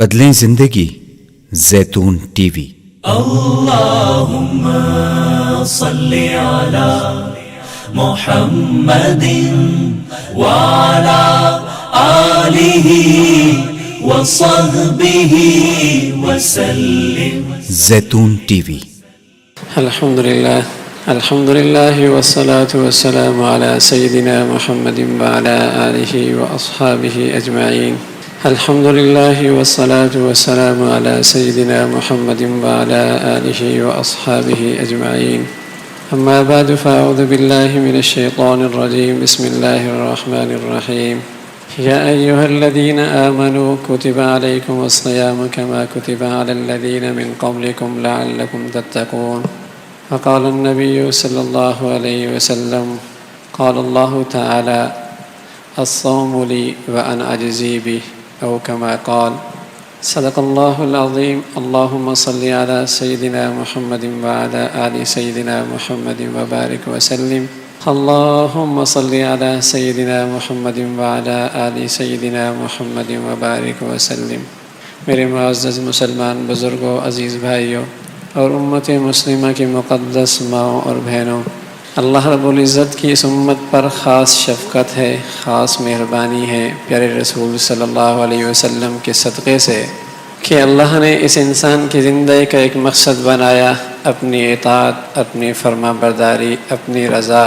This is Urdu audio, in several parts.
بدلیں زندگی زیتون ٹی وی۔ اللہم صلی علی محمد وعلی آلہ وصحبہ وسلم۔ زیتون ٹی وی۔ الحمدللہ والصلاة والسلام علی سیدنا محمد وعلی آلہ واصحابہ اجمعین۔ الحمدللہ والصلاة والسلام علی سیدنا محمد وعلی آلہ واصحابہ اجمعین۔ اما بعد فاعوذ باللہ من الشیطان الرجیم، بسم اللہ الرحمن الرحیم۔ یا ایہا الذین آمنوا کتب علیکم الصیام کما کتب علی الذین من قبلکم لعلکم تتقون۔ وقال النبی صلی اللہ علیہ وسلم قال اللہ تعالی الصوم لی وانا اجزی بہ او کما قال۔ صدق اللہ العظیم۔ اللہم صلی علی سیدنا محمد وعلی آل سیدنا محمد وبارک وسلم۔ اللہم صلی علی سیدنا محمد وعلی آل سیدنا محمد وبارک وسلم۔ میرے معزز مسلمان بزرگوں، عزیز بھائیوں اور امت مسلمہ کی مقدس ماؤں اور بہنوں، اللہ رب العزت کی اس امت پر خاص شفقت ہے، خاص مہربانی ہے پیارے رسول صلی اللہ علیہ وسلم کے صدقے سے کہ اللہ نے اس انسان کی زندگی کا ایک مقصد بنایا، اپنی اطاعت، اپنی فرما برداری، اپنی رضا۔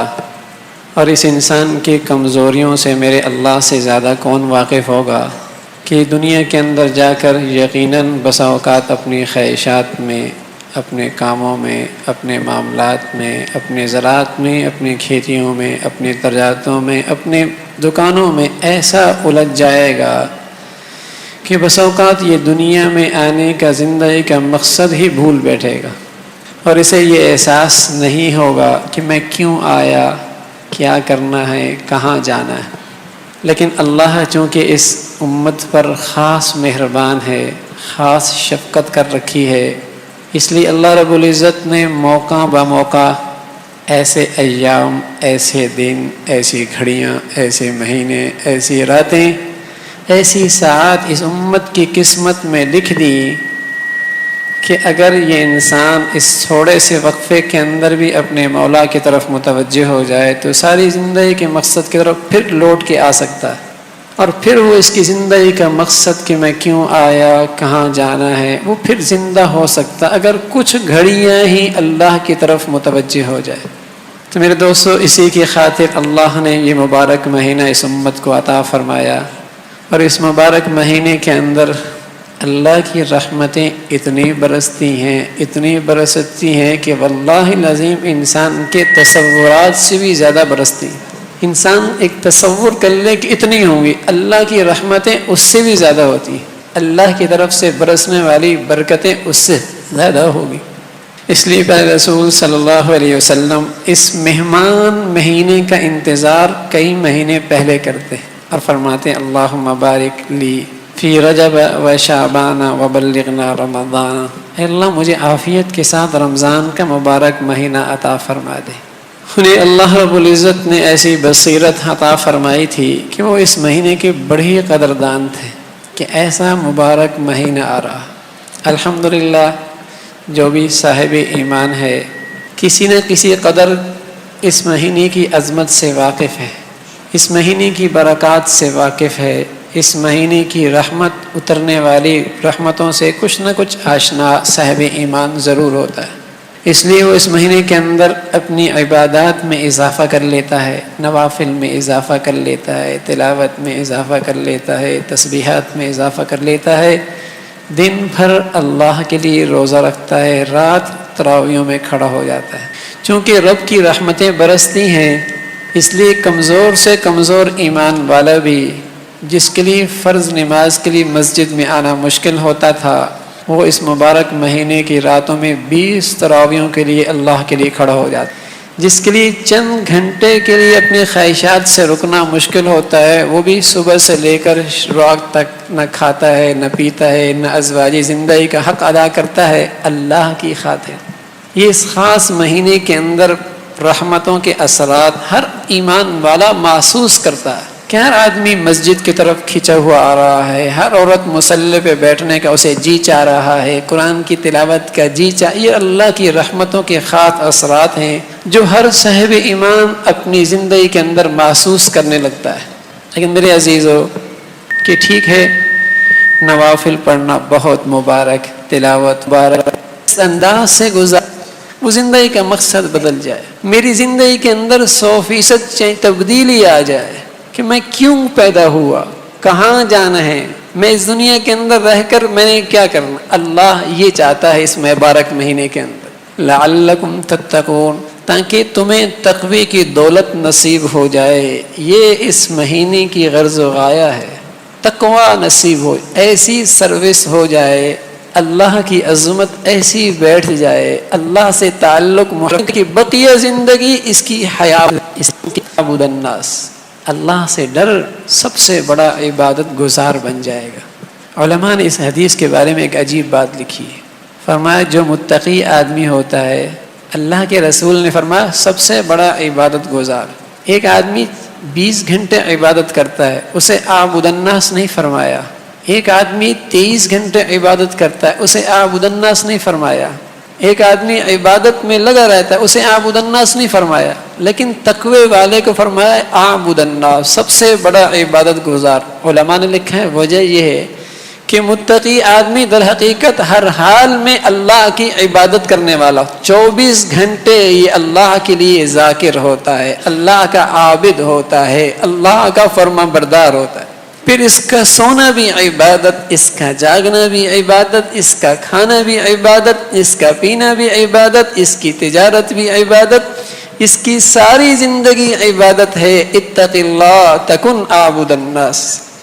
اور اس انسان کی کمزوریوں سے میرے اللہ سے زیادہ کون واقف ہوگا کہ دنیا کے اندر جا کر یقیناً بسا اوقات اپنی خواہشات میں، اپنے کاموں میں، اپنے معاملات میں، اپنے زراعت میں، اپنی کھیتیوں میں، اپنی تجارتوں میں، اپنے دکانوں میں ایسا الجھ جائے گا کہ بسا اوقات یہ دنیا میں آنے کا، زندگی کا مقصد ہی بھول بیٹھے گا، اور اسے یہ احساس نہیں ہوگا کہ میں کیوں آیا، کیا کرنا ہے، کہاں جانا ہے۔ لیکن اللہ چونکہ اس امت پر خاص مہربان ہے، خاص شفقت کر رکھی ہے، اس لیے اللہ رب العزت نے موقع بموقع ایسے ایام، ایسے دن، ایسی گھڑیاں، ایسے مہینے، ایسی راتیں، ایسی ساعات اس امت کی قسمت میں لکھ دی کہ اگر یہ انسان اس تھوڑے سے وقفے کے اندر بھی اپنے مولا کی طرف متوجہ ہو جائے تو ساری زندگی کے مقصد کی طرف پھر لوٹ کے آ سکتا ہے، اور پھر وہ اس کی زندگی کا مقصد کہ میں کیوں آیا، کہاں جانا ہے، وہ پھر زندہ ہو سکتا اگر کچھ گھڑیاں ہی اللہ کی طرف متوجہ ہو جائے۔ تو میرے دوستو، اسی کی خاطر اللہ نے یہ مبارک مہینہ اس امت کو عطا فرمایا، اور اس مبارک مہینے کے اندر اللہ کی رحمتیں اتنی برستی ہیں، اتنی برستی ہیں کہ واللہ العظیم انسان کے تصورات سے بھی زیادہ برستی ہیں۔ انسان ایک تصور کر لے کہ اتنی ہوں گی، اللہ کی رحمتیں اس سے بھی زیادہ ہوتی ہیں، اللہ کی طرف سے برسنے والی برکتیں اس سے زیادہ ہوگی۔ اس لیے پیارے رسول صلی اللہ علیہ وسلم اس مہمان مہینے کا انتظار کئی مہینے پہلے کرتے ہیں اور فرماتے ہیں اللہم بارک لی فی رجب و شعبان و بلغنا رمضان۔ اے اللہ مجھے عافیت کے ساتھ رمضان کا مبارک مہینہ عطا فرما دے۔ انہیں اللہ رب العزت نے ایسی بصیرت عطا فرمائی تھی کہ وہ اس مہینے کے بڑے ہی قدردان تھے کہ ایسا مبارک مہینہ آ رہا۔ الحمدللہ جو بھی صاحب ایمان ہے کسی نہ کسی قدر اس مہینے کی عظمت سے واقف ہے، اس مہینے کی برکات سے واقف ہے، اس مہینے کی رحمت اترنے والی رحمتوں سے کچھ نہ کچھ آشنا صاحب ایمان ضرور ہوتا ہے۔ اس لیے وہ اس مہینے کے اندر اپنی عبادات میں اضافہ کر لیتا ہے، نوافل میں اضافہ کر لیتا ہے، تلاوت میں اضافہ کر لیتا ہے، تسبیحات میں اضافہ کر لیتا ہے، دن بھر اللہ کے لیے روزہ رکھتا ہے، رات تراویحوں میں کھڑا ہو جاتا ہے۔ چونکہ رب کی رحمتیں برستی ہیں، اس لیے کمزور سے کمزور ایمان والا بھی جس کے لیے فرض نماز کے لیے مسجد میں آنا مشکل ہوتا تھا، وہ اس مبارک مہینے کی راتوں میں 20 تراویحوں کے لیے اللہ کے لیے کھڑا ہو جاتا ہے۔ جس کے لیے چند گھنٹے کے لیے اپنی خواہشات سے رکنا مشکل ہوتا ہے، وہ بھی صبح سے لے کر رات تک نہ کھاتا ہے، نہ پیتا ہے، نہ ازواجی زندگی کا حق ادا کرتا ہے اللہ کی خاطر۔ یہ اس خاص مہینے کے اندر رحمتوں کے اثرات ہر ایمان والا محسوس کرتا ہے۔ کہ ہر آدمی مسجد کی طرف کھینچا ہوا آ رہا ہے، ہر عورت مصلی پہ بیٹھنے کا اسے جی چاہ رہا ہے، قرآن کی تلاوت کا جی چاہ، یہ اللہ کی رحمتوں کے خاص اثرات ہیں جو ہر صاحب ایمان اپنی زندگی کے اندر محسوس کرنے لگتا ہے۔ لیکن میرے عزیزو کہ ٹھیک ہے نوافل پڑھنا بہت مبارک، تلاوت مبارک، اس انداز سے گزار وہ زندگی کا مقصد بدل جائے، میری زندگی کے اندر 100% تبدیلی آ جائے کہ میں کیوں پیدا ہوا، کہاں جانا ہے، میں اس دنیا کے اندر رہ کر میں نے کیا کرنا۔ اللہ یہ چاہتا ہے اس مبارک مہینے کے اندر لعلکم تتقون، تاکہ تمہیں تقوی کی دولت نصیب ہو جائے۔ یہ اس مہینے کی غرض و غایہ ہے، تقوی نصیب ہو، ایسی سروس ہو جائے، اللہ کی عظمت ایسی بیٹھ جائے، اللہ سے تعلق محبت کی بقیہ زندگی اس کی حیات، اس کی عبود الناس، اللہ سے ڈر سب سے بڑا عبادت گزار بن جائے گا۔ علماء نے اس حدیث کے بارے میں ایک عجیب بات لکھی ہے، فرمایا جو متقی آدمی ہوتا ہے، اللہ کے رسول نے فرمایا سب سے بڑا عبادت گزار۔ ایک آدمی 20 گھنٹے عبادت کرتا ہے، اسے عبود الناس نہیں فرمایا۔ ایک آدمی 23 گھنٹے عبادت کرتا ہے، اسے عبود الناس نہیں فرمایا۔ ایک آدمی عبادت میں لگا رہتا ہے، اسے عبود الناس نہیں فرمایا، لیکن تقوی والے کو فرمایا عبود الناس، سب سے بڑا عبادت گزار۔ علماء نے لکھا ہے وجہ یہ ہے کہ متقی آدمی در حقیقت ہر حال میں اللہ کی عبادت کرنے والا، 24 گھنٹے یہ اللہ کے لیے ذاکر ہوتا ہے، اللہ کا عابد ہوتا ہے، اللہ کا فرما بردار ہوتا ہے۔ پھر اس کا سونا بھی عبادت، اس کا جاگنا بھی عبادت، اس کا کھانا بھی عبادت، اس کا پینا بھی عبادت، اس کی تجارت بھی عبادت، اس کی ساری زندگی عبادت ہے۔ اتق اللہ تکن عابد الناس،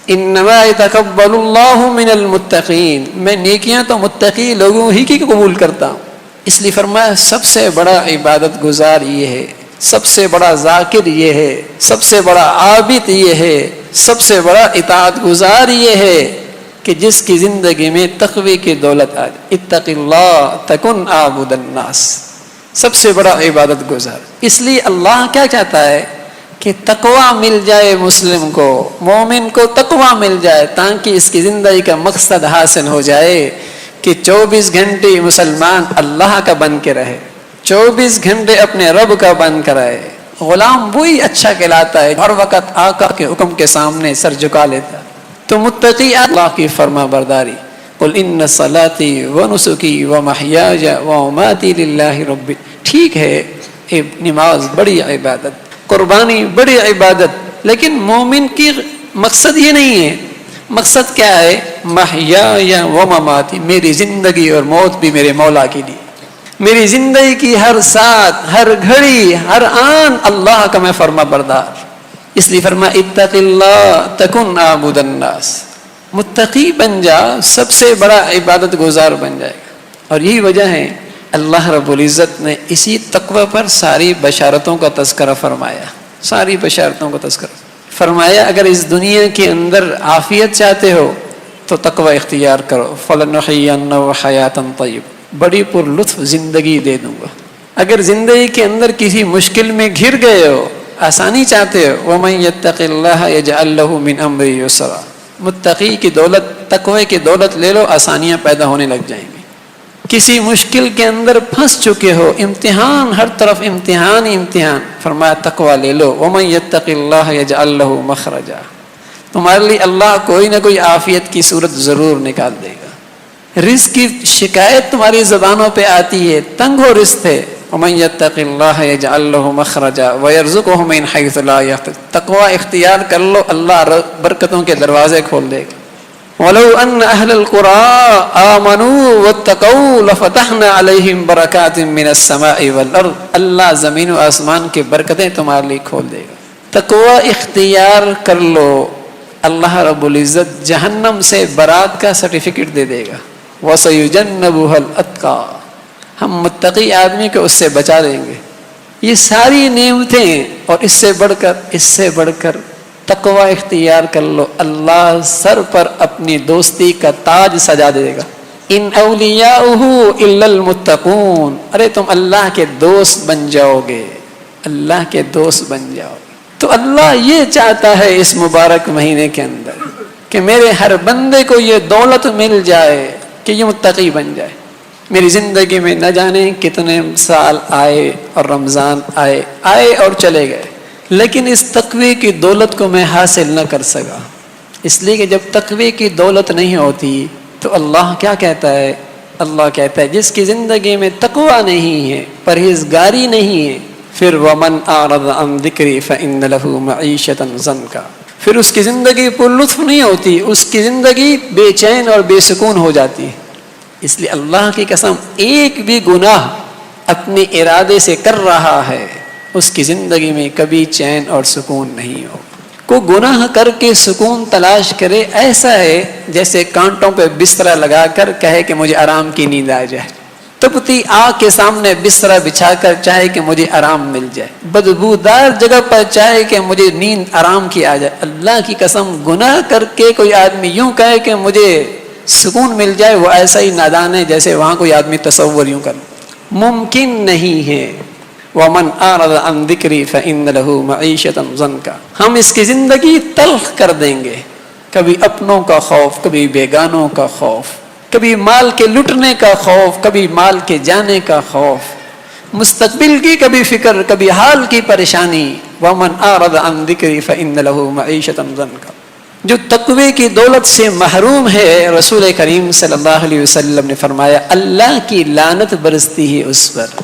انما يتقبل اللہ من المتقین، میں نیکیاں تو متقی لوگوں ہی کی قبول کرتا ہوں، اس لیے فرمایا سب سے بڑا عبادت گزار یہ ہے، سب سے بڑا ذاکر یہ ہے، سب سے بڑا عابد یہ ہے، سب سے بڑا اطاعت گزار یہ ہے کہ جس کی زندگی میں تقوی کی دولت آ جائے۔ اتق اللہ تکن عابد الناس، سب سے بڑا عبادت گزار۔ اس لیے اللہ کیا چاہتا ہے کہ تقوی مل جائے مسلم کو، مومن کو تقوی مل جائے، تاکہ اس کی زندگی کا مقصد حاصل ہو جائے کہ 24 گھنٹے مسلمان اللہ کا بن کے رہے، 24 گھنٹے اپنے رب کا بن کر رہے۔ غلام وہی اچھا کہلاتا ہے ہر وقت آقا کے حکم کے سامنے سر جھکا لیتا۔ تو متقی اللہ کی فرما برداری، قل ان صلاتی ونسکی ومحیاي ومماتی للہ رب، ٹھیک ہے نماز بڑی عبادت، قربانی بڑی عبادت، لیکن مومن کی مقصد یہ نہیں ہے۔ مقصد کیا ہے؟ محیاي ومماتی، میری زندگی اور موت بھی میرے مولا کے لیے، میری زندگی کی ہر ساتھ، ہر گھڑی، ہر آن اللہ کا میں فرما بردار۔ اس لیے فرما اتق اللہ تکن عابد الناس، متقی بن جا، سب سے بڑا عبادت گزار بن جائے گا۔ اور یہی وجہ ہے اللہ رب العزت نے اسی تقوی پر ساری بشارتوں کا تذکرہ فرمایا، ساری بشارتوں کا تذکرہ فرمایا۔ اگر اس دنیا کے اندر عافیت چاہتے ہو تو تقوی اختیار کرو، فَلَنُحْيِيَنَّهُ حَيَاةً طَيِّبَةً، بڑی پر لطف زندگی دے دوں گا۔ اگر زندگی کے اندر کسی مشکل میں گھر گئے ہو، آسانی چاہتے ہو، وَمَن يَتَّقِ اللَّهَ يَجْعَل لَّهُ مِنْ أَمْرِهِ يُسْرًا، متقی کی دولت، تقوی کی دولت لے لو، آسانیاں پیدا ہونے لگ جائیں گی۔ کسی مشکل کے اندر پھنس چکے ہو، امتحان، ہر طرف امتحان ہی امتحان، فرمایا تقوی لے لو، وَمَن يَتَّقِ اللَّهَ يَجْعَل لَّهُ مَخْرَجًا، تمہارے لیے اللہ کوئی نہ کوئی عافیت کی صورت ضرور نکال دے گا۔ رزق کی شکایت تمہاری زبانوں پہ آتی ہے، تنگ ہو رزق ہے، وَمَن يَتَّقِ اللَّهَ يَجْعَل لَّهُ مَخْرَجًا وَيَرْزُقْهُ مِنْ حَيْثُ لَا يَحْتَسِبُ، تقوی اختیار کر لو، اللہ برکتوں کے دروازے کھول دے گا۔ وَلَوْ أَنَّ أَهْلَ الْقُرَىٰ آمَنُوا وَاتَّقَوْا لَفَتَحْنَا عَلَيْهِمْ بَرَكَاتٍ مِّنَ السَّمَاءِ وَالْأَرْضِ، اللہ زمین و آسمان کی برکتیں تمہارے لیے کھول دے گا۔ تقوی اختیار کر لو، اللہ رب العزت جہنم سے برات کا سرٹیفکیٹ دے دے گا۔ وَسَيُجَنَّبُهَا الْأَتْقَى، ہم متقی آدمی کو اس سے بچا دیں گے۔ یہ ساری نعمتیں اور اس سے بڑھ کر تقوی اختیار کر لو، اللہ سر پر اپنی دوستی کا تاج سجا دے گا۔ ان اولیاؤہ الا المتقون، ارے تم اللہ کے دوست بن جاؤ گے، اللہ کے دوست بن جاؤ گے۔ تو اللہ یہ چاہتا ہے اس مبارک مہینے کے اندر کہ میرے ہر بندے کو یہ دولت مل جائے کہ یہ متقی بن جائے. میری زندگی میں نہ جانے کتنے سال آئے اور رمضان آئے اور چلے گئے، لیکن اس تقوی کی دولت کو میں حاصل نہ کر سکا. اس لیے کہ جب تقوی کی دولت نہیں ہوتی تو اللہ کیا کہتا ہے؟ اللہ کہتا ہے جس کی زندگی میں تقوی نہیں ہے، پرہیزگاری نہیں ہے، پھر وَمَنْ أَعْرَضَ عَنْ ذِكْرِي فَإِنَّ لَهُ مَعِيشَةً ضَنْكًا، پھر اس کی زندگی پر لطف نہیں ہوتی، اس کی زندگی بے چین اور بے سکون ہو جاتی ہے. اس لیے اللہ کی قسم ایک بھی گناہ اپنے ارادے سے کر رہا ہے اس کی زندگی میں کبھی چین اور سکون نہیں ہو. کو گناہ کر کے سکون تلاش کرے ایسا ہے جیسے کانٹوں پہ بستر لگا کر کہے کہ مجھے آرام کی نیند آ جائے، تپتی آگ کے سامنے بستر بچھا کر چاہے کہ مجھے آرام مل جائے، بدبودار جگہ پر چاہے کہ مجھے نیند آرام کی آ جائے. اللہ کی قسم گناہ کر کے کوئی آدمی یوں کہے کہ مجھے سکون مل جائے، وہ ایسا ہی نادان ہے جیسے وہاں کوئی آدمی تصور یوں کر. ممکن نہیں ہے. وَمَنْ أَعْرَضَ عَنْ ذِكْرِي فَإِنَّ لَهُ مَعِيشَةً ضَنْكًا، ہم اس کی زندگی تلخ کر دیں گے. کبھی اپنوں کا خوف، کبھی بیگانوں کا خوف، کبھی مال کے لٹنے کا خوف، کبھی مال کے جانے کا خوف، مستقبل کی کبھی فکر، کبھی حال کی پریشانی. وَمَنْ أَعْرَضَ عَنْ ذِكْرِي فَإِنَّ لَهُ مَعِيشَةً ضَنْكًا. جو تقوی کی دولت سے محروم ہے، رسول کریم صلی اللہ علیہ وسلم نے فرمایا اللہ کی لعنت برستی ہے اس پر.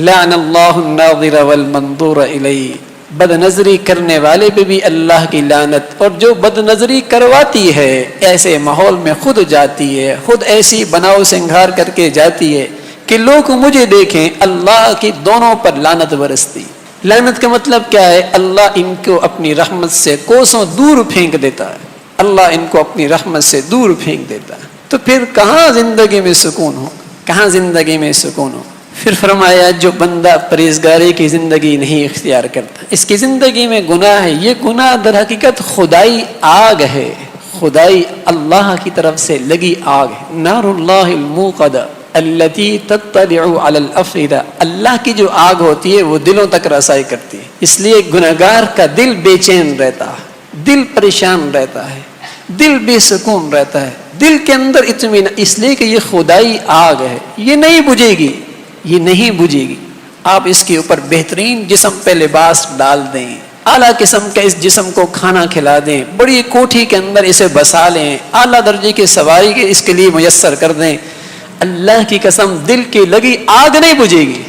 لعن اللہ الناظر والمنظور الیہ، بد نظری کرنے والے پہ بھی اللہ کی لعنت، اور جو بد نظری کرواتی ہے ایسے ماحول میں خود جاتی ہے، خود ایسی بناؤ سنگھار کر کے جاتی ہے کہ لوگ مجھے دیکھیں، اللہ کی دونوں پر لعنت برستی. لعنت کا مطلب کیا ہے؟ اللہ ان کو اپنی رحمت سے کوسوں دور پھینک دیتا ہے، اللہ ان کو اپنی رحمت سے دور پھینک دیتا ہے. تو پھر کہاں زندگی میں سکون ہو؟ کہاں زندگی میں سکون ہو؟ پھر فرمایا جو بندہ پرہیزگاری کی زندگی نہیں اختیار کرتا، اس کی زندگی میں گناہ ہے. یہ گناہ در حقیقت خدائی آگ ہے، خدائی اللہ کی طرف سے لگی آگ ہے. نار اللہ الموقدہ التی تطلع علی الافئدہ، اللہ کی جو آگ ہوتی ہے وہ دلوں تک رسائی کرتی ہے. اس لیے گنہگار کا دل بے چین رہتا ہے، دل پریشان رہتا ہے، دل بے سکون رہتا ہے، دل کے اندر اطمینان. اس لیے کہ یہ خدائی آگ ہے، یہ نہیں بجھے گی، یہ نہیں بجھے گی. آپ اس کے اوپر بہترین جسم پہ لباس ڈال دیں، اعلیٰ قسم کا اس جسم کو کھانا کھلا دیں، بڑی کوٹھی کے اندر اسے بسا لیں، اعلیٰ درجے کی سواری کے اس کے لیے میسر کر دیں، اللہ کی قسم دل کی لگی آگ نہیں بجھے گی،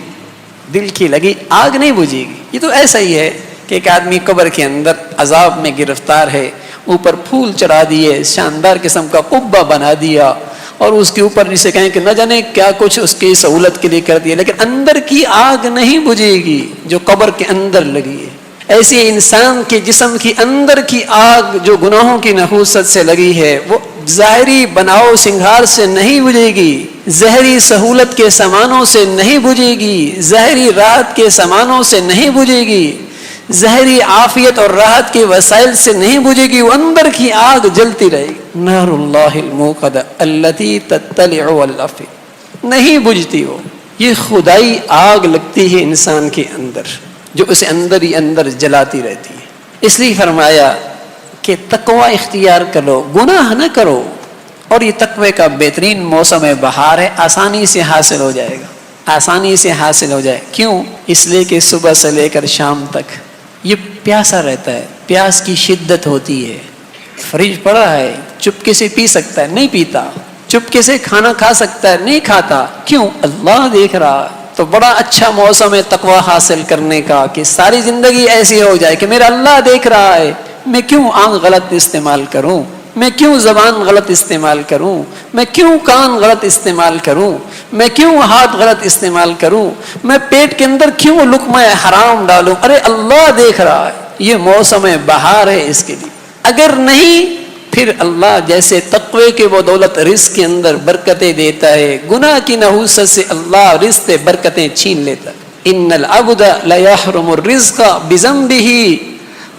دل کی لگی آگ نہیں بجھے گی. یہ تو ایسا ہی ہے کہ ایک آدمی قبر کے اندر عذاب میں گرفتار ہے، اوپر پھول چڑھا دیے، شاندار قسم کا قبہ بنا دیا، اور اس کے اوپر جسے کہیں کہ نہ جانے کیا کچھ اس کی سہولت کے لیے کر دیا، لیکن اندر کی آگ نہیں بجھے گی جو قبر کے اندر لگی ہے. ایسے انسان کے جسم کی اندر کی آگ جو گناہوں کی نحوست سے لگی ہے وہ ظاہری بناؤ سنگھار سے نہیں بجھے گی، ظاہری سہولت کے سامانوں سے نہیں بجھے گی، ظاہری راحت کے سامانوں سے نہیں بجھے گی، ظاہری عافیت اور راحت کے وسائل سے نہیں بجھے گی، وہ اندر کی آگ جلتی رہے گی. نار اللہ الموقدہ التی تطلع علی الافئدہ، نہیں بجھتی. وہ یہ خدائی آگ لگتی ہے انسان کے اندر جو اسے اندر ہی اندر جلاتی رہتی ہے. اس لیے فرمایا کہ تقوی اختیار کرو، گناہ نہ کرو. اور یہ تقوی کا بہترین موسم بہار ہے، آسانی سے حاصل ہو جائے گا، آسانی سے حاصل ہو جائے. کیوں؟ اس لیے کہ صبح سے لے کر شام تک یہ پیاسا رہتا ہے، پیاس کی شدت ہوتی ہے. فریج پڑا ہے، چپکے سے پی سکتا ہے، نہیں پیتا. چپکے سے کھانا کھا سکتا ہے، نہیں کھاتا. کیوں؟ اللہ دیکھ رہا. تو بڑا اچھا موسم ہے تقوی حاصل کرنے کا کہ ساری زندگی ایسی ہو جائے کہ میرا اللہ دیکھ رہا ہے، میں کیوں آنکھ غلط استعمال کروں، میں کیوں زبان غلط استعمال کروں، میں کیوں کان غلط استعمال کروں، میں کیوں ہاتھ غلط استعمال کروں، میں پیٹ کے اندر کیوں لقمہ حرام ڈالوں. ارے اللہ دیکھ رہا ہے، یہ موسم بہار ہے اس کے لیے. اگر نہیں پھر اللہ جیسے تقوی کے وہ دولت رزق کے اندر برکتیں دیتا ہے، گناہ کی نحوست سے اللہ رزق برکتیں چھین لیتا ہے. ان العبد لا يحرم الرزق بذنبه،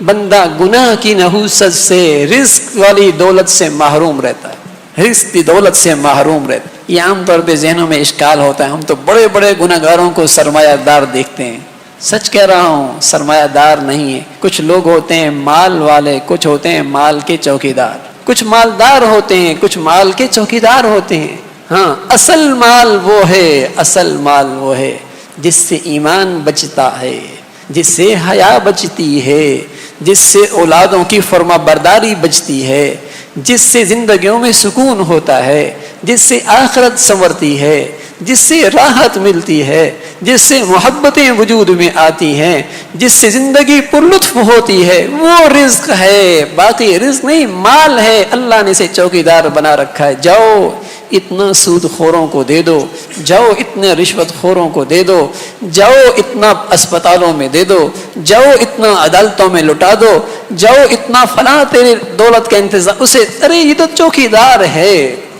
بندہ گناہ کی نحوست سے رزق والی دولت سے محروم رہتا ہے، رزق کی دولت سے محروم رہتا ہے. یہ عام طور پہ ذہنوں میں اشکال ہوتا ہے. ہم تو بڑے بڑے گناہگاروں کو سرمایہ دار دیکھتے ہیں، سچ کہہ رہا ہوں، سرمایہ دار نہیں ہے. کچھ لوگ ہوتے ہیں مال والے، کچھ ہوتے ہیں مال کے چوکیدار. کچھ مالدار ہوتے ہیں، کچھ مال کے چوکیدار ہوتے ہیں. ہاں، اصل مال وہ ہے، اصل مال وہ ہے جس سے ایمان بچتا ہے، جس سے حیا بچتی ہے، جس سے اولادوں کی فرما برداری بچتی ہے، جس سے زندگیوں میں سکون ہوتا ہے، جس سے آخرت سنورتی ہے، جس سے راحت ملتی ہے، جس سے محبتیں وجود میں آتی ہیں، جس سے زندگی پر لطف ہوتی ہے، وہ رزق ہے. باقی رزق نہیں، مال ہے. اللہ نے اسے چوکیدار بنا رکھا ہے. جاؤ اتنا سود خوروں کو دے دو، جاؤ اتنے رشوت خوروں کو دے دو، جاؤ اتنا اسپتالوں میں دے دو، جاؤ اتنا عدالتوں میں لٹا دو، جاؤ اتنا فلاں تیرے دولت کا انتظام اسے. ارے یہ تو چوکیدار ہے،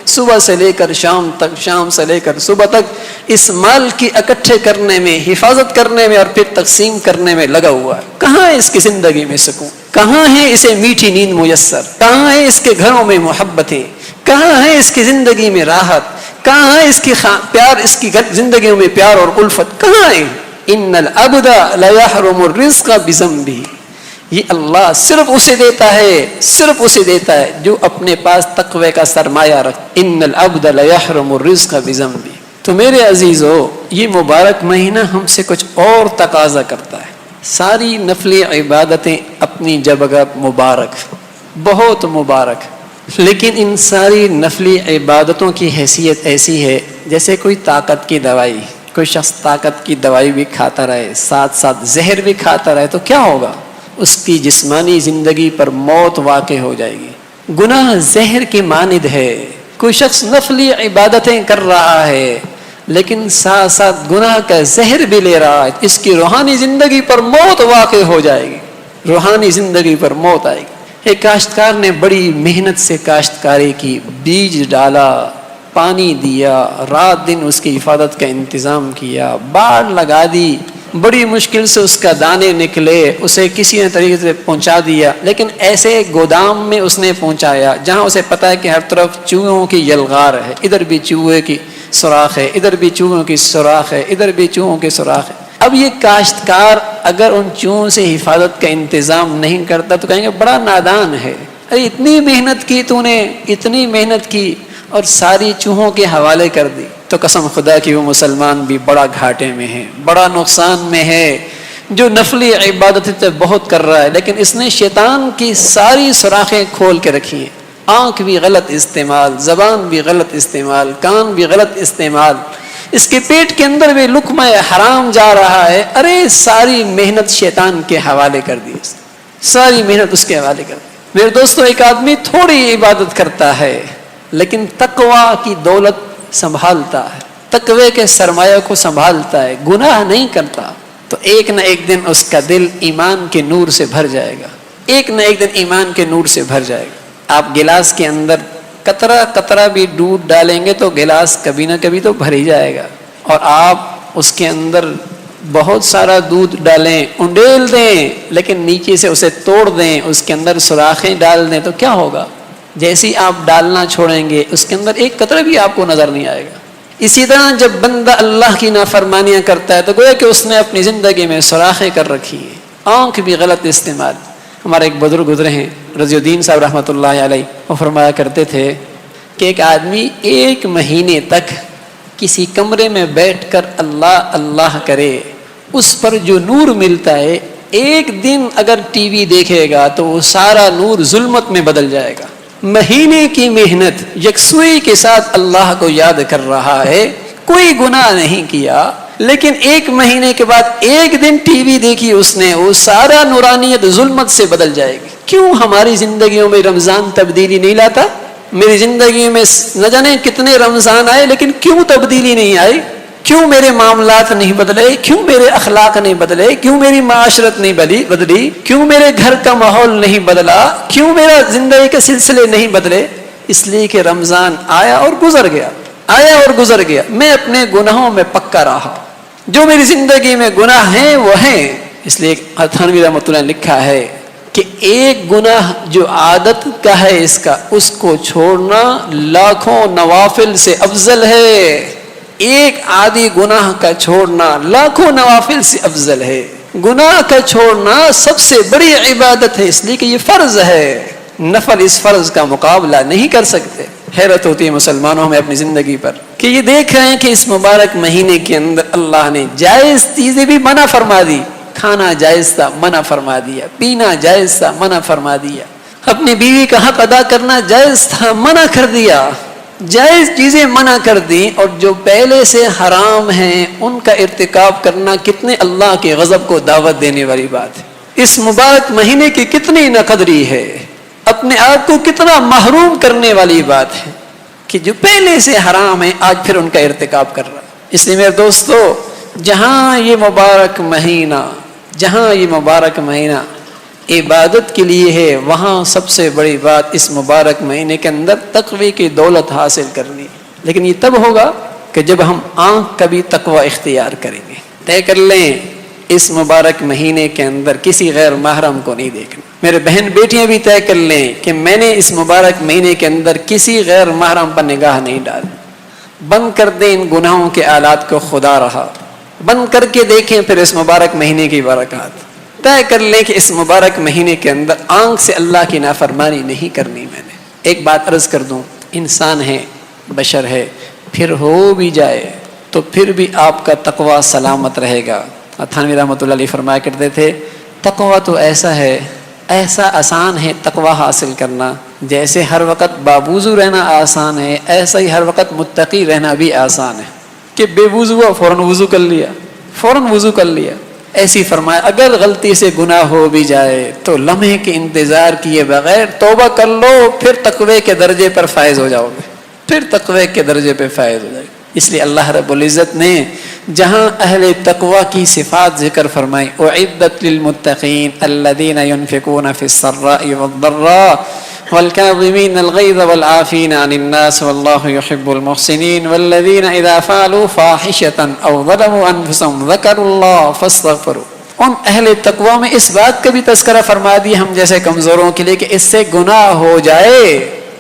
صبح سے لے کر شام تک، شام سے لے کر صبح تک اس مال کی اکٹھے کرنے میں، حفاظت کرنے میں اور پھر تقسیم کرنے میں لگا ہوا ہے. کہاں ہے اس کی زندگی میں سکون؟ کہاں ہے اسے میٹھی نیند میسر؟ کہاں ہے اس کے گھروں میں محبتیں؟ کہاں ہے اس کی زندگی میں راحت؟ کہاں ہے اس کی پیار، اس کی زندگیوں میں پیار اور الفت کہاں ہے؟ ان العبد لا يحرم الرزق بذنبه. یہ اللہ صرف اسے دیتا ہے، صرف اسے دیتا ہے جو اپنے پاس تقوی کا سرمایہ رکھ. ان العبد لا يحرم الرزق بذنبه. تو میرے عزیزو، یہ مبارک مہینہ ہم سے کچھ اور تقاضا کرتا ہے. ساری نفلی عبادتیں اپنی جگہ مبارک، بہت مبارک، لیکن ان ساری نفلی عبادتوں کی حیثیت ایسی ہے جیسے کوئی طاقت کی دوائی. کوئی شخص طاقت کی دوائی بھی کھاتا رہے، ساتھ ساتھ زہر بھی کھاتا رہے تو کیا ہوگا؟ اس کی جسمانی زندگی پر موت واقع ہو جائے گی. گناہ زہر کی مانند ہے. کوئی شخص نفلی عبادتیں کر رہا ہے لیکن ساتھ ساتھ گناہ کا زہر بھی لے رہا ہے، اس کی روحانی زندگی پر موت واقع ہو جائے گی، روحانی زندگی پر موت آئے گی. ایک کاشتکار نے بڑی محنت سے کاشتکاری کی، بیج ڈالا، پانی دیا، رات دن اس کی حفاظت کا انتظام کیا، باڑ لگا دی، بڑی مشکل سے اس کا دانے نکلے، اسے کسی نے طریقے سے پہنچا دیا. لیکن ایسے گودام میں اس نے پہنچایا جہاں اسے پتا ہے کہ ہر طرف چوہوں کی یلغار ہے، ادھر بھی چوہے کی سوراخ ہے، ادھر بھی چوہوں کی سوراخ ہے، ادھر بھی چوہوں کی سوراخ ہے. اب یہ کاشتکار اگر ان چوہوں سے حفاظت کا انتظام نہیں کرتا تو کہیں گے بڑا نادان ہے. ارے اتنی محنت کی تو نے، اتنی محنت کی اور ساری چوہوں کے حوالے کر دی. تو قسم خدا کی وہ مسلمان بھی بڑا گھاٹے میں ہے، بڑا نقصان میں ہے، جو نفلی عبادتیں بہت کر رہا ہے لیکن اس نے شیطان کی ساری سوراخیں کھول کے رکھی ہیں. آنکھ بھی غلط استعمال، زبان بھی غلط استعمال، کان بھی غلط استعمال، اس کے پیٹ کے اندر بھی لقمہ حرام جا رہا ہے. ارے ساری محنت شیطان کے حوالے کر دی، ساری محنت اس کے حوالے کر دی. میرے دوستو، ایک آدمی تھوڑی عبادت کرتا ہے لیکن تقوی کی دولت سنبھالتا ہے، تقوی کے سرمایہ کو سنبھالتا ہے، گناہ نہیں کرتا، تو ایک نہ ایک دن اس کا دل ایمان کے نور سے بھر جائے گا. ایک نہ ایک دن ایمان کے نور سے بھر جائے گا. آپ گلاس کے اندر قطرہ قطرہ بھی دودھ ڈالیں گے تو گلاس کبھی نہ کبھی تو بھر ہی جائے گا. اور آپ اس کے اندر بہت سارا دودھ ڈالیں، انڈیل دیں، لیکن نیچے سے اسے توڑ دیں، اس کے اندر سوراخیں ڈال دیں تو کیا ہوگا؟ جیسے ہی آپ ڈالنا چھوڑیں گے اس کے اندر ایک قطرہ بھی آپ کو نظر نہیں آئے گا. اسی طرح جب بندہ اللہ کی نافرمانیاں کرتا ہے تو گویا کہ اس نے اپنی زندگی میں سوراخیں کر رکھی ہیں. آنکھ بھی غلط استعمال. ہمارے ایک بزرگ گزرے ہیں رضی الدین صاحب رحمۃ اللہ علیہ، وہ فرمایا کرتے تھے کہ ایک آدمی 1 مہینے تک کسی کمرے میں بیٹھ کر اللہ اللہ کرے، اس پر جو نور ملتا ہے، ایک دن اگر ٹی وی دیکھے گا تو وہ سارا نور ظلمت میں بدل جائے گا. مہینے کی محنت یکسوئی کے ساتھ اللہ کو یاد کر رہا ہے، کوئی گناہ نہیں کیا، لیکن 1 مہینے کے بعد ایک دن ٹی وی دیکھی اس نے، وہ سارا نورانیت ظلمت سے بدل جائے گی. کیوں ہماری زندگیوں میں رمضان تبدیلی نہیں لاتا؟ میری زندگی میں نہ جانے کتنے رمضان آئے لیکن کیوں تبدیلی نہیں آئی؟ کیوں میرے معاملات نہیں بدلے؟ کیوں میرے اخلاق نہیں بدلے؟ کیوں میری معاشرت نہیں بدلی؟ کیوں میرے گھر کا ماحول نہیں بدلا؟ کیوں میرا زندگی کے سلسلے نہیں بدلے؟ اس لیے کہ رمضان آیا اور گزر گیا، آیا اور گزر گیا. میں اپنے گناہوں میں پکا رہا، جو میری زندگی میں گناہ ہیں وہ ہیں. اس لیے تھانوی رحمۃ اللہ نے لکھا ہے کہ ایک گناہ جو عادت کا ہے اس کو چھوڑنا لاکھوں نوافل سے افضل ہے. ایک آدھی گناہ کا چھوڑنا لاکھوں نوافل سے افضل ہے. گناہ کا چھوڑنا سب سے بڑی عبادت ہے، اس لیے کہ یہ فرض ہے. نفل اس فرض کا مقابلہ نہیں کر سکتے. حیرت ہوتی ہے مسلمانوں میں اپنی زندگی پر کہ یہ دیکھ رہے ہیں کہ اس مبارک مہینے کے اندر اللہ نے جائز چیزیں بھی منع فرما دی. کھانا جائز تھا، منع فرما دیا. پینا جائز تھا، منع فرما دیا. اپنی بیوی کا حق ادا کرنا جائز تھا، منع کر دیا. جائز چیزیں منع کر دی، اور جو پہلے سے حرام ہیں ان کا ارتکاب کرنا کتنے اللہ کے غضب کو دعوت دینے والی بات ہے. اس مبارک مہینے کی کتنی ناقدری ہے، اپنے آپ کو کتنا محروم کرنے والی بات ہے کہ جو پہلے سے حرام ہے آج پھر ان کا ارتکاب کر رہا. اس لیے میرے دوستو، جہاں یہ مبارک مہینہ عبادت کے لیے ہے، وہاں سب سے بڑی بات اس مبارک مہینے کے اندر تقوی کی دولت حاصل کرنی. لیکن یہ تب ہوگا کہ جب ہم آنکھ کا بھی تقوی اختیار کریں گے. طے کر لیں اس مبارک مہینے کے اندر کسی غیر محرم کو نہیں دیکھنا. میرے بہن بیٹیاں بھی طے کر لیں کہ میں نے اس مبارک مہینے کے اندر کسی غیر محرم پر نگاہ نہیں ڈالنی. بند کر دیں ان گناہوں کے آلات کو. خدا رہا بند کر کے دیکھیں پھر اس مبارک مہینے کی برکات. طے کر لیں کہ اس مبارک مہینے کے اندر آنکھ سے اللہ کی نافرمانی نہیں کرنی. میں نے ایک بات عرض کر دوں، انسان ہے، بشر ہے، پھر ہو بھی جائے تو پھر بھی آپ کا تقوی سلامت رہے گا. تھانوی رحمۃ اللہ علیہ فرمایا کرتے تھے، تقوی تو ایسا ہے، ایسا آسان ہے تقوی حاصل کرنا، جیسے ہر وقت باوضو رہنا آسان ہے، ایسا ہی ہر وقت متقی رہنا بھی آسان ہے. کہ بے وضو ہوا فوراً وضو کر لیا. ایسی فرمایا اگر غلطی سے گناہ ہو بھی جائے تو لمحے کے انتظار کیے بغیر توبہ کر لو، پھر تقوی کے درجے پر فائز ہو جاؤ گے. اس لیے اللہ رب العزت نے جہاں اہل تقوی کی صفات ذکر فرمائی، اعدت للمتقین الذین ينفقون فی السراء والضراء والکاظمین الغیظ والعافین عن الناس واللہ یحب المحسنین والذین اذا فعلوا فاحشۃ او ظلموا انفسهم ذکروا اللہ فاستغفروا. ان اہل تقوی میں اس بات کا بھی تذکرہ فرما دیا ہم جیسے کمزوروں کے لیے کہ اس سے گناہ ہو جائے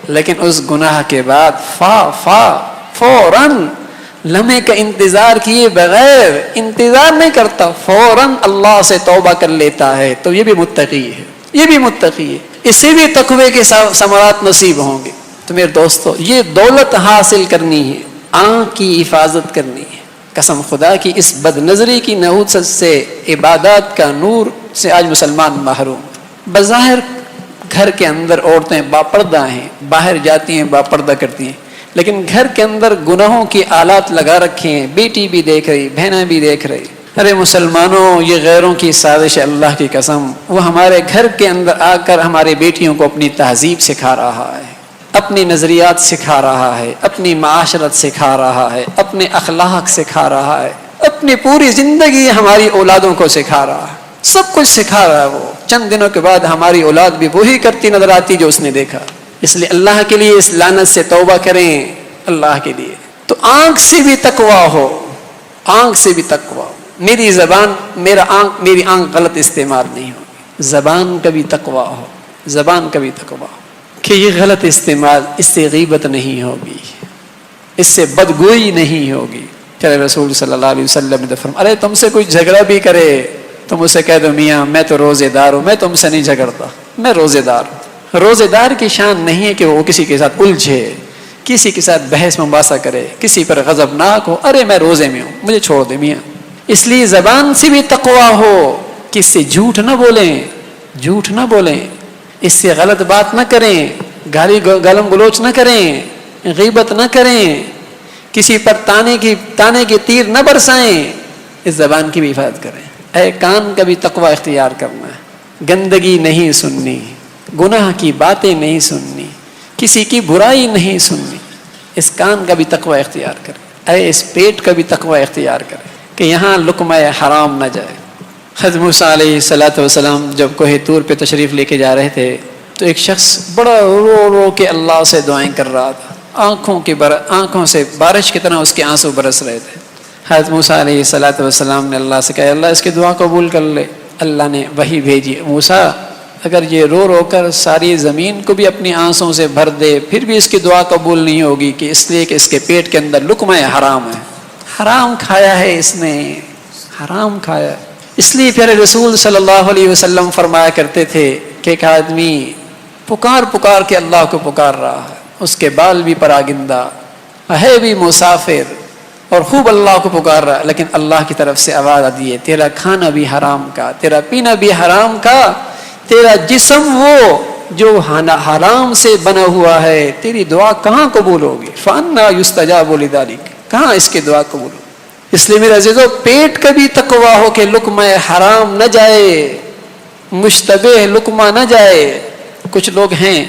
لیکن اس گناہ کے بعد فوراً لمحے کا انتظار کیے بغیر، انتظار نہیں کرتا، فوراً اللہ سے توبہ کر لیتا ہے، تو یہ بھی متقی ہے. اس سے بھی تقوی کے ثمرات نصیب ہوں گے. تو میرے دوستو، یہ دولت حاصل کرنی ہے، آنکھ کی حفاظت کرنی ہے. قسم خدا کی اس بد نظری کی نحوست سے، عبادات کا نور سے آج مسلمان محروم. بظاہر گھر کے اندر عورتیں باپردہ ہیں، باہر جاتی ہیں باپردہ کرتی ہیں، لیکن گھر کے اندر گناہوں کی آلات لگا رکھے ہیں. بیٹی بھی دیکھ رہی، بہنیں بھی دیکھ رہی. ارے مسلمانوں، یہ غیروں کی سازش ہے. اللہ کی قسم، وہ ہمارے گھر کے اندر آ کر ہمارے بیٹیوں کو اپنی تہذیب سکھا رہا ہے، اپنی نظریات سکھا رہا ہے، اپنی معاشرت سکھا رہا ہے، اپنے اخلاق سکھا رہا ہے، اپنی پوری زندگی ہماری اولادوں کو سکھا رہا ہے. سب کچھ سکھا رہا ہے. وہ چند دنوں کے بعد ہماری اولاد بھی وہی کرتی نظر آتی جو اس نے دیکھا. اس لیے اللہ کے لیے اس لعنت سے توبہ کریں. اللہ کے لیے تو آنکھ سے بھی تقوی ہو، آنکھ سے بھی تقوی ہو. میری زبان، میری آنکھ غلط استعمال نہیں ہوگی. زبان کا بھی تقوی ہو کہ یہ غلط استعمال، اس سے غیبت نہیں ہوگی، اس سے بدگوئی نہیں ہوگی. کہ رسول صلی اللہ علیہ وسلم نے فرمایا، ارے تم سے کوئی جھگڑا بھی کرے تم اسے کہہ دو میاں میں تو روزے دار ہوں، میں تم سے نہیں جھگڑتا، میں روزے دار ہوں. روزے دار کی شان نہیں ہے کہ وہ کسی کے ساتھ الجھے، کسی کے ساتھ بحث مباحثہ کرے، کسی پر غضبناک ہو. ارے میں روزے میں ہوں، مجھے چھوڑ دے میاں. اس لیے زبان سے بھی تقوی ہو کہ اس سے جھوٹ نہ بولیں، اس سے غلط بات نہ کریں، گالم گلوچ نہ کریں، غیبت نہ کریں، کسی پر تانے کی تیر نہ برسائیں. اس زبان کی بھی حفاظت کریں. اے کان کا بھی تقوی اختیار کرنا ہے. گندگی نہیں سننی، گناہ کی باتیں نہیں سننی، کسی کی برائی نہیں سننی. اس کان کا بھی تقوی اختیار کریں. اے اس پیٹ کا بھی تقوی اختیار کریں کہ یہاں لقمہ حرام نہ جائے. حضرت موسیٰ علیہ السلام جب کوہ طور پہ تشریف لے کے جا رہے تھے تو ایک شخص بڑا رو کے اللہ سے دعائیں کر رہا تھا. آنکھوں سے بارش کی طرح اس کے آنسو برس رہے تھے. حضرت موسیٰ علیہ السلام نے اللہ سے کہا، اللہ اس کی دعا قبول کر لے. اللہ نے وحی بھیجی، موسیٰ اگر یہ رو کر ساری زمین کو بھی اپنی آنسوں سے بھر دے پھر بھی اس کی دعا قبول نہیں ہوگی، کہ اس لیے کہ اس کے پیٹ کے اندر لقمہ حرام ہے. حرام کھایا ہے اس نے، حرام کھایا. اس لیے پیارے رسول صلی اللہ علیہ وسلم فرمایا کرتے تھے کہ ایک آدمی پکار پکار کے اللہ کو پکار رہا ہے، اس کے بال بھی پراگندہ ہے، بھی مسافر، اور خوب اللہ کو پکار رہا ہے، لیکن اللہ کی طرف سے آواز آتی ہے تیرا کھانا بھی حرام کا، تیرا پینا بھی حرام کا، تیرا جسم وہ جو حرام سے بنا ہوا ہے، تیری دعا کہاں قبول ہوگی؟ فَأَنَّا يُسْتَجَابُ لِذَلِكَ، کہاں اس کی دعا قبول ہوگی؟ اس لیے میرے عزیزو پیٹ کا بھی تقویٰ ہو کہ لقمہ حرام نہ جائے، مشتبہ لقمہ نہ جائے. کچھ لوگ ہیں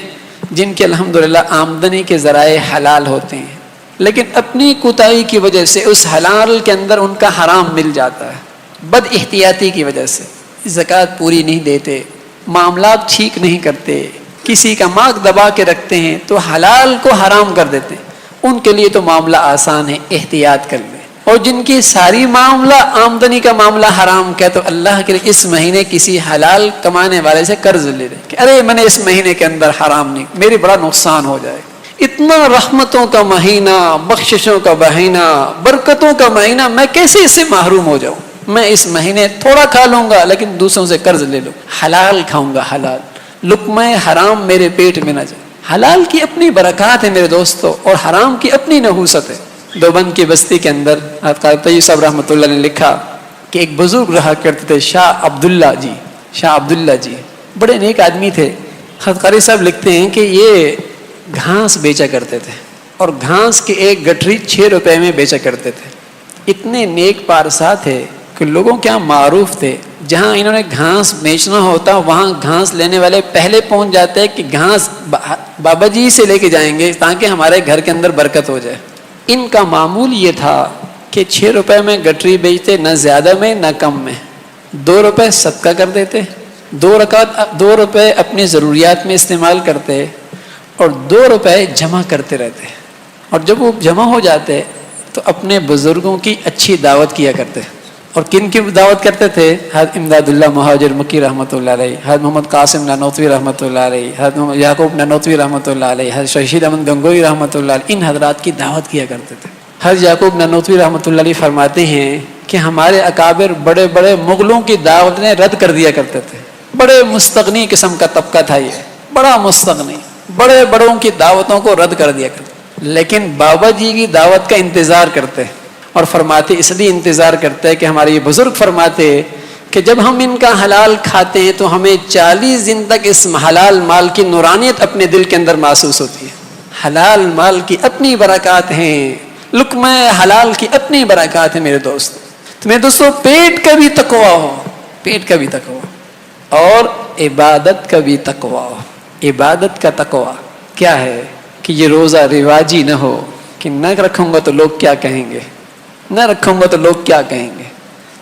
جن کے الحمدللہ آمدنی کے ذرائع حلال ہوتے ہیں، لیکن اپنی کوتاہی کی وجہ سے اس حلال کے اندر ان کا حرام مل جاتا ہے، بد احتیاطی کی وجہ سے زکوٰۃ پوری نہیں دیتے، معاملات ٹھیک نہیں کرتے، کسی کا ماغ دبا کے رکھتے ہیں تو حلال کو حرام کر دیتے ہیں. ان کے لیے تو معاملہ آسان ہے، احتیاط کر لیں. اور جن کی ساری معاملہ آمدنی کا معاملہ حرام کا ہے تو اللہ کے لیے اس مہینے کسی حلال کمانے والے سے قرض لے لیں کہ ارے میں نے اس مہینے کے اندر حرام نہیں، میری بڑا نقصان ہو جائے. اتنا رحمتوں کا مہینہ، بخششوں کا مہینہ، برکتوں کا مہینہ، میں کیسے اس سے محروم ہو جاؤں؟ میں اس مہینے تھوڑا کھا لوں گا لیکن دوسروں سے قرض لے لوں، حلال کھاؤں گا، حلال. لقمہ حرام میرے پیٹ میں نہ جائے. حلال کی اپنی برکات ہے میرے دوستو، اور حرام کی اپنی نحوست ہے. دیوبند کی بستی کے اندر قاری طیب صاحب رحمۃ اللہ نے لکھا کہ ایک بزرگ رہا کرتے تھے، شاہ عبداللہ جی. شاہ عبداللہ جی بڑے نیک آدمی تھے. قاری صاحب لکھتے ہیں کہ یہ گھاس بیچا کرتے تھے، اور گھاس کی ایک گٹھری 6 روپے میں بیچا کرتے تھے. اتنے نیک پارسا تھے کہ لوگوں کے یہاں معروف تھے، جہاں انہوں نے گھاس بیچنا ہوتا وہاں گھاس لینے والے پہلے پہنچ جاتے کہ گھاس بابا جی سے لے کے جائیں گے تاکہ ہمارے گھر کے اندر برکت ہو جائے. ان کا معمول یہ تھا کہ 6 روپے میں گٹری بیچتے، نہ زیادہ میں نہ کم میں. 2 روپے صدقہ کر دیتے، 2 روپے اپنی ضروریات میں استعمال کرتے، اور 2 روپے جمع کرتے رہتے. اور جب وہ جمع ہو جاتے تو اپنے بزرگوں کی اچھی دعوت کیا کرتے. اور کن کی دعوت کرتے تھے؟ حضرت امداد اللہ مہاجر مکی رحمۃ اللہ علیہ، حضرت محمد قاسم نانوتوی رحمۃ اللہ علیہ، حضرت محمد یعقوب نانوتوی رحمۃ اللہ علیہ، حضرت شہید احمد گنگوئی رحمۃ اللہ علیہ. ان حضرات کی دعوت کیا کرتے تھے. حضرت یعقوب نانوتوی رحمۃ اللہ علیہ فرماتے ہیں کہ ہمارے اکابر بڑے بڑے مغلوں کی دعوتیں رد کر دیا کرتے تھے. بڑے مستغنی قسم کا طبقہ تھا یہ، بڑا مستغنی، بڑے بڑوں کی دعوتوں کو رد کر دیا کرتے، لیکن بابا جی کی دعوت کا انتظار کرتے. اور فرماتے اس لیے انتظار کرتے ہیں کہ ہمارے یہ بزرگ فرماتے کہ جب ہم ان کا حلال کھاتے ہیں تو ہمیں 40 دن تک اس حلال مال کی نورانیت اپنے دل کے اندر محسوس ہوتی ہے. حلال مال کی اپنی برکات ہیں، لقمہ حلال کی اپنی برکات ہیں میرے دوست. تو میرے دوستو پیٹ کا بھی تقویٰ ہو، پیٹ کا بھی تقویٰ، اور عبادت کا بھی تقویٰ ہو. عبادت کا تقویٰ کیا ہے؟ کہ یہ روزہ رواجی نہ ہو کہ نہ رکھوں گا تو لوگ کیا کہیں گے، نہ رکھوں گا تو لوگ کیا کہیں گے.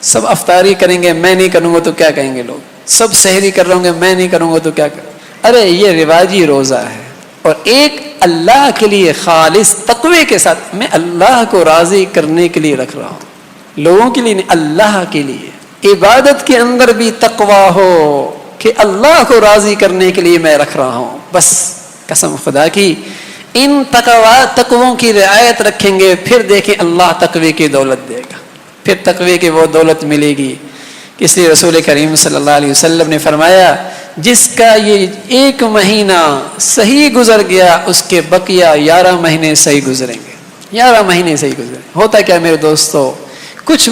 سب افطاری کریں گے، میں نہیں کروں گا تو کیا کہیں گے لوگ. سب سحری کر رہے ہوں گے، میں نہیں کروں گا تو کیا کریں. ارے یہ رواجی روزہ ہے، اور ایک اللہ کے لیے خالص تقوی کے ساتھ میں اللہ کو راضی کرنے کے لیے رکھ رہا ہوں، لوگوں کے لیے نہیں، اللہ کے لیے. عبادت کے اندر بھی تقوی ہو کہ اللہ کو راضی کرنے کے لیے میں رکھ رہا ہوں. بس قسم خدا کی ان تقووں کی رعایت رکھیں گے، پھر دیکھیں اللہ تقوی کی دولت دے گا، پھر تقوی کی وہ دولت ملے گی. اس لیے رسول کریم صلی اللہ علیہ وسلم نے فرمایا جس کا یہ 1 مہینہ صحیح گزر گیا اس کے بقیہ 11 مہینے صحیح گزریں گے. 11 مہینے صحیح گزریں. ہوتا کیا میرے دوستو، کچھ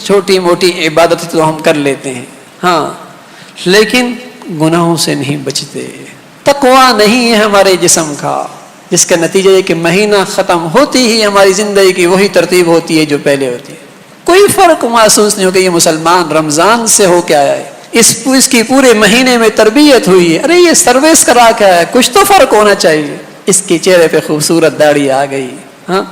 چھوٹی موٹی عبادت تو ہم کر لیتے ہیں، ہاں، لیکن گناہوں سے نہیں بچتے. تقوی نہیں ہے ہمارے جسم کا، جس کا نتیجہ ہے کہ مہینہ ختم ہوتی ہی ہماری زندگی کی وہی ترتیب ہوتی ہے جو پہلے ہوتی ہے. کوئی فرق محسوس نہیں ہو کہ یہ مسلمان رمضان سے ہو کے آیا ہے، اس کی پورے مہینے میں تربیت ہوئی ہے. ارے یہ سروس کرا کے آیا ہے، کچھ تو فرق ہونا چاہیے. اس کے چہرے پہ خوبصورت داڑھی آ گئی، ہاں،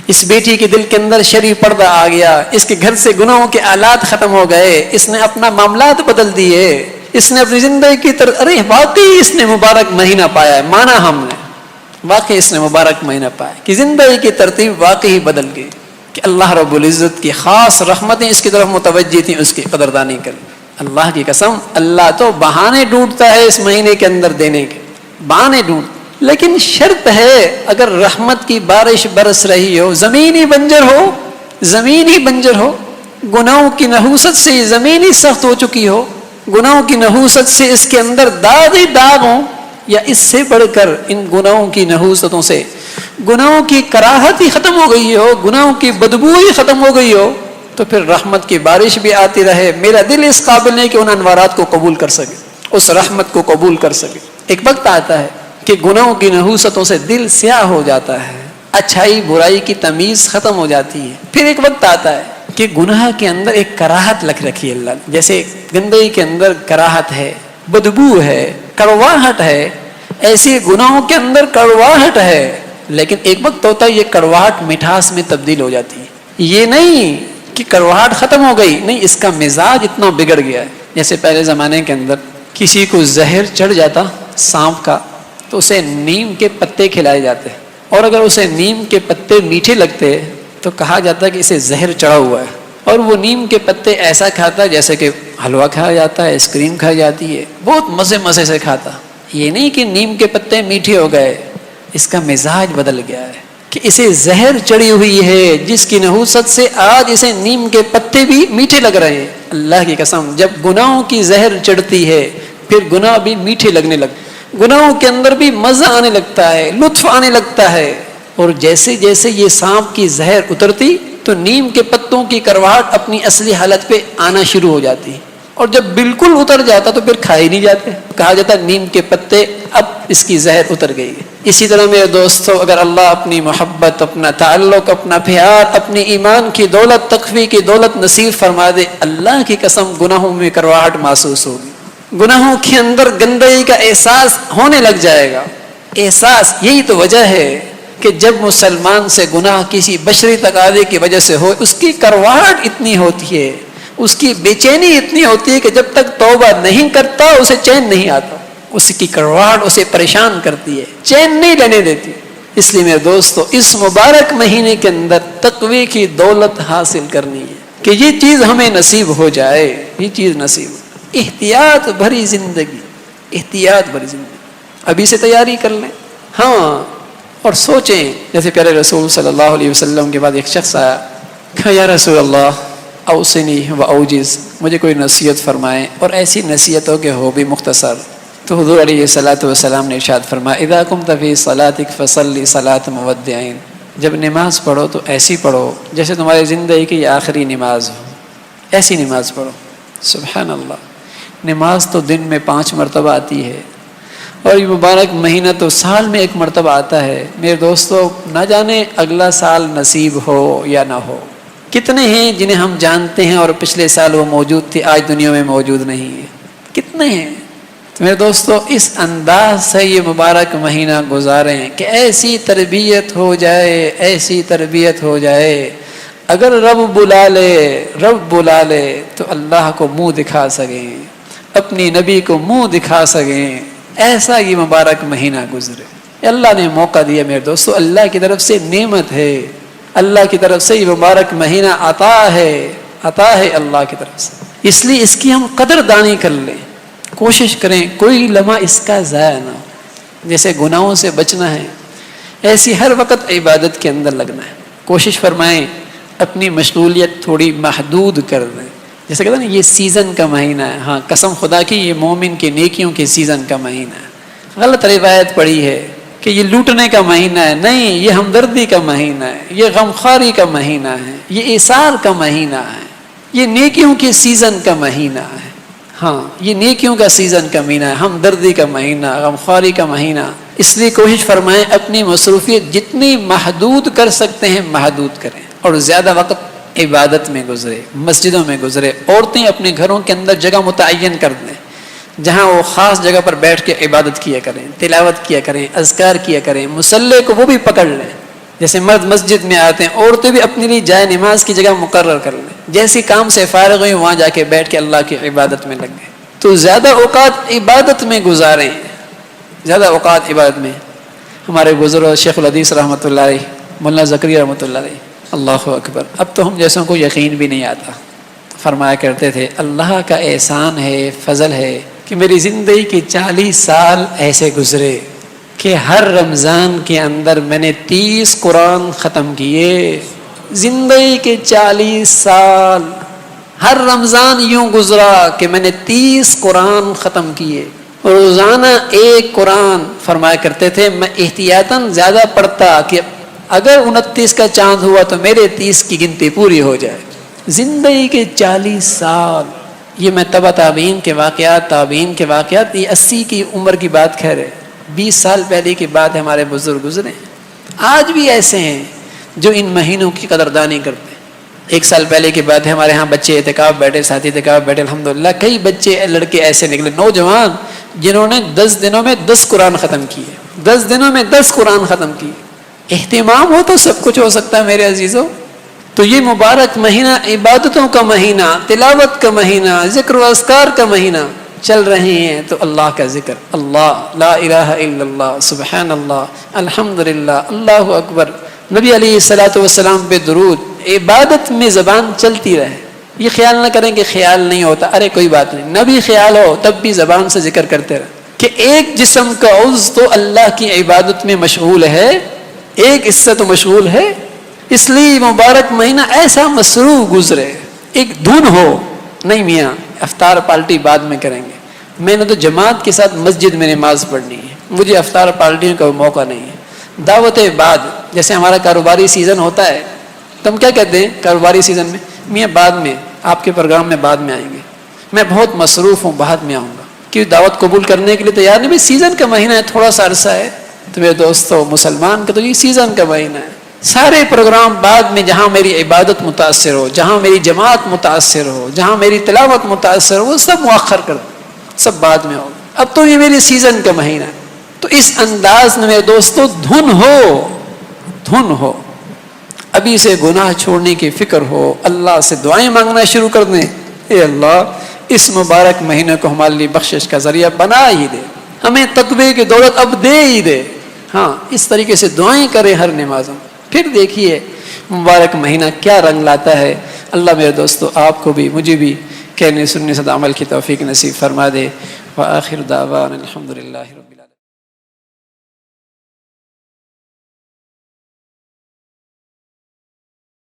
اس بیٹی کے دل کے اندر شرعی پردہ آ گیا، اس کے گھر سے گناہوں کے آلات ختم ہو گئے، اس نے اپنا معاملات بدل دیے، اس نے اپنی زندگی کی ارے واقعی اس نے مبارک مہینہ پایا ہے. مانا ہم نے واقعی اس نے مبارک مہینہ پایا کہ زندگی کی ترتیب واقعی بدل گئی، کہ اللہ رب العزت کی خاص رحمتیں اس کی طرف متوجہ تھیں، اس کی قدردانی کر. اللہ کی قسم، اللہ تو بہانے ڈھونڈتا ہے اس مہینے کے اندر دینے کے، بہانے ڈھونڈ. لیکن شرط ہے اگر رحمت کی بارش برس رہی ہو، زمین ہی بنجر ہو، زمین ہی بنجر ہو، گناہوں کی نحوست سے زمین ہی سخت ہو چکی ہو، گناہوں کی نحوست سے اس کے اندر داغ ہی داغ ہوں، یا اس سے بڑھ کر ان گناہوں کی نحوستوں سے گناہوں کی کراہت ہی ختم ہو گئی ہو، گناہوں کی بدبو ہی ختم ہو گئی ہو، تو پھر رحمت کی بارش بھی آتی رہے، میرا دل اس قابل نہیں کہ ان انوارات کو قبول کر سکے، اس رحمت کو قبول کر سکے۔ ایک وقت آتا ہے کہ گناہوں کی نحوستوں سے دل سیاہ ہو جاتا ہے، اچھائی برائی کی تمیز ختم ہو جاتی ہے۔ پھر ایک وقت آتا ہے کہ گناہ کے اندر ایک کراہت لکھ رکھی ہے اللہ نے، جیسے گندگی کے اندر کراہت ہے، بدبو ہے، کڑواہٹ ہے، ایسے گناہوں کے اندر کڑواہٹ ہے، لیکن ایک وقت ہوتا ہے یہ کڑواہٹ مٹھاس میں تبدیل ہو جاتی ہے۔ یہ نہیں کہ کڑواہٹ ختم ہو گئی، نہیں، اس کا مزاج اتنا بگڑ گیا ہے۔ جیسے پہلے زمانے کے اندر کسی کو زہر چڑھ جاتا سانپ کا تو اسے نیم کے پتے کھلائے جاتے، اور اگر اسے نیم کے پتے میٹھے لگتے تو کہا جاتا ہے کہ اسے زہر چڑھا ہوا ہے، اور وہ نیم کے پتے ایسا کھاتا ہے جیسے کہ حلوہ کھایا جاتا ہے، آئس کریم کھائی جاتی ہے، بہت مزے مزے سے کھاتا۔ یہ نہیں کہ نیم کے پتے میٹھے ہو گئے، اس کا مزاج بدل گیا ہے کہ اسے زہر چڑھی ہوئی ہے، جس کی نحوست سے آج اسے نیم کے پتے بھی میٹھے لگ رہے ہیں۔ اللہ کی قسم، جب گناہوں کی زہر چڑھتی ہے پھر گناہ بھی میٹھے لگنے لگتے، گناہوں کے اندر بھی مزہ آنے لگتا ہے، لطف آنے لگتا ہے، اور جیسے جیسے یہ سانپ کی زہر اترتی تو نیم کے پتوں کی کرواہٹ اپنی اصلی حالت پہ آنا شروع ہو جاتی، اور جب بالکل اتر جاتا تو پھر کھائے نہیں جاتے، کہا جاتا نیم کے پتے اب اس کی زہر اتر گئی ہے۔ اسی طرح میرے دوستو، اگر اللہ اپنی محبت، اپنا تعلق، اپنا پیار، اپنی ایمان کی دولت، تقوی کی دولت نصیب فرما دے، اللہ کی قسم گناہوں میں کرواہٹ محسوس ہوگی، گناہوں کے اندر گندگی کا احساس ہونے لگ جائے گا۔ احساس، یہی تو وجہ ہے کہ جب مسلمان سے گناہ کسی بشری تقاضے کی وجہ سے ہو، اس کی کرواہٹ اتنی ہوتی ہے، اس کی بے چینی اتنی ہوتی ہے کہ جب تک توبہ نہیں کرتا اسے چین نہیں آتا، اس کی کرواہٹ اسے پریشان کرتی ہے، چین نہیں لینے دیتی۔ اس لیے میرے دوستو، اس مبارک مہینے کے اندر تقوی کی دولت حاصل کرنی ہے کہ یہ چیز ہمیں نصیب ہو جائے، یہ چیز نصیب ہو۔ احتیاط بھری زندگی، احتیاط بھری زندگی، ابھی سے تیاری کر لیں۔ ہاں، اور سوچیں، جیسے پیارے رسول صلی اللہ علیہ وسلم کے بعد ایک شخص آیا، کہا یا رسول اللہ اوصنی و اوجز، مجھے کوئی نصیحت فرمائیں، اور ایسی نصیحتوں کے ہو بھی مختصر۔ تو حضور علیہ الصلوۃ والسلام نے ارشاد فرمایا اذا قمت فی صلاتک فصلی صلاۃ مودعین، جب نماز پڑھو تو ایسی پڑھو جیسے تمہاری زندگی کی آخری نماز ہو، ایسی نماز پڑھو۔ سبحان اللہ، نماز تو دن میں 5 مرتبہ آتی ہے، اور یہ مبارک مہینہ تو سال میں 1 مرتبہ آتا ہے۔ میرے دوستو، نہ جانے اگلا سال نصیب ہو یا نہ ہو۔ کتنے ہیں جنہیں ہم جانتے ہیں اور پچھلے سال وہ موجود تھے، آج دنیا میں موجود نہیں ہے، کتنے ہیں؟ تو میرے دوستو، اس انداز سے یہ مبارک مہینہ گزاریں کہ ایسی تربیت ہو جائے، ایسی تربیت ہو جائے، اگر رب بلا لے تو اللہ کو منہ دکھا سکیں، اپنی نبی کو منہ دکھا سکیں، ایسا یہ مبارک مہینہ گزرے۔ اللہ نے موقع دیا میرے دوستو، اللہ کی طرف سے نعمت ہے، اللہ کی طرف سے یہ مبارک مہینہ عطا ہے اللہ کی طرف سے، اس لیے اس کی ہم قدر دانی کر لیں، کوشش کریں کوئی لمحہ اس کا ضائع نہ ہو۔ جیسے گناہوں سے بچنا ہے، ایسی ہر وقت عبادت کے اندر لگنا ہے۔ کوشش فرمائیں اپنی مشغولیت تھوڑی محدود کر دیں، جیسے کہتے ہیں نا یہ سیزن کا مہینہ ہے، ہاں قسم خدا کی یہ مومن کے نیکیوں کے سیزن کا مہینہ ہے۔ غلط روایت پڑی ہے کہ یہ لوٹنے کا مہینہ ہے، نہیں، یہ ہمدردی کا مہینہ ہے، یہ غمخواری کا مہینہ ہے، یہ ایثار کا مہینہ ہے، یہ نیکیوں کے سیزن کا مہینہ ہے۔ ہاں، یہ نیکیوں کا سیزن کا مہینہ ہے، ہمدردی کا مہینہ، غمخواری کا مہینہ۔ اس لیے کوشش فرمائیں اپنی مصروفیت جتنی محدود کر سکتے ہیں محدود کریں، اور زیادہ وقت عبادت میں گزرے، مسجدوں میں گزرے۔ عورتیں اپنے گھروں کے اندر جگہ متعین کر دیں جہاں وہ خاص جگہ پر بیٹھ کے عبادت کیا کریں، تلاوت کیا کریں، اذکار کیا کریں، مصلی کو وہ بھی پکڑ لیں۔ جیسے مرد مسجد میں آتے ہیں، عورتیں بھی اپنے لیے جائے نماز کی جگہ مقرر کر لیں، جیسی کام سے فارغ ہوئی وہاں جا کے بیٹھ کے اللہ کی عبادت میں لگ گئے۔ تو زیادہ اوقات عبادت میں گزاریں، زیادہ اوقات عبادت میں۔ ہمارے بزرگ شیخ الحدیث رحمۃ اللہ علیہ، مولانا زکریا رحمۃ اللہ علیہ، اللہ اکبر، اب تو ہم جیسوں کو یقین بھی نہیں آتا، فرمایا کرتے تھے اللہ کا احسان ہے، فضل ہے کہ میری زندگی کے 40 سال ایسے گزرے کہ ہر رمضان کے اندر میں نے 30 قرآن ختم کیے۔ زندگی کے 40 سال ہر رمضان یوں گزرا کہ میں نے 30 قرآن ختم کیے، روزانہ ایک قرآن فرمایا کرتے تھے۔ میں احتیاطاً زیادہ پڑھتا کہ اگر 29 کا چاند ہوا تو میرے 30 کی گنتی پوری ہو جائے۔ زندگی کے 40 سال، یہ میں تبع تابعین کے واقعات، تابعین کے واقعات، یہ 80 کی عمر کی بات کہہ رہے، 20 سال پہلے کی بات ہمارے بزرگ گزرے۔ آج بھی ایسے ہیں جو ان مہینوں کی قدردانی کرتے ہیں۔ 1 سال پہلے کی بات ہے، ہمارے ہاں بچے اعتکاف بیٹھے، ساتھی اعتکاف بیٹھے، الحمدللہ کئی بچے لڑکے ایسے نکلے نوجوان جنہوں نے 10 دنوں میں 10 قرآن ختم کیے، 10 دنوں میں 10 قرآن ختم کیے۔ اہتمام ہو تو سب کچھ ہو سکتا ہے میرے عزیزوں۔ تو یہ مبارک مہینہ عبادتوں کا مہینہ، تلاوت کا مہینہ، ذکر و اذکار کا مہینہ چل رہے ہیں، تو اللہ کا ذکر، اللہ لا الہ الا اللہ، سبحان اللہ، الحمدللہ، اللہ اکبر، نبی علیہ الصلوۃ والسلام پہ درود، عبادت میں زبان چلتی رہے۔ یہ خیال نہ کریں کہ خیال نہیں ہوتا، ارے کوئی بات نہیں، نہ بھی خیال ہو تب بھی زبان سے ذکر کرتے رہے کہ ایک جسم کا عضو تو اللہ کی عبادت میں مشغول ہے، ایک حصہ تو مشغول ہے، اس لیے مبارک مہینہ ایسا مصروف گزرے۔ ایک دھن ہو نہیں میاں افطار پارٹی بعد میں کریں گے، میں نے تو جماعت کے ساتھ مسجد میں نماز پڑھنی ہے، مجھے افطار پارٹیوں کا موقع نہیں ہے۔ دعوت بعد، جیسے ہمارا کاروباری سیزن ہوتا ہے تو ہم کیا کہتے ہیں کاروباری سیزن میں، میاں بعد میں آپ کے پروگرام میں بعد میں آئیں گے، میں بہت مصروف ہوں، بعد میں آؤں گا، کیوں دعوت قبول کرنے کے لیے تیار نہیں، بھائی سیزن کا مہینہ ہے، تھوڑا سا عرصہ ہے۔ تو میرے دوستو مسلمان کا تو یہ سیزن کا مہینہ ہے، سارے پروگرام بعد میں، جہاں میری عبادت متاثر ہو، جہاں میری جماعت متاثر ہو، جہاں میری تلاوت متاثر ہو، وہ سب مؤخر کر دو، سب بعد میں ہوگا، اب تو یہ میری سیزن کا مہینہ ہے۔ تو اس انداز میں میرے دوستو دھن ہو، ابھی سے گناہ چھوڑنے کی فکر ہو، اللہ سے دعائیں مانگنا شروع کر دیں، اے اللہ اس مبارک مہینے کو ہمارے لیے بخشش کا ذریعہ بنا ہی دے، ہمیں تقوی کی دولت اب دے ہی دے۔ ہاں اس طریقے سے دعائیں کریں ہر نمازوں، پھر دیکھیے مبارک مہینہ کیا رنگ لاتا ہے۔ اللہ میرے دوستو آپ کو بھی مجھے بھی کہنے سننے سے عمل کی توفیق نصیب فرما دے۔ وآخر دعوانا الحمدللہ رب العالمین۔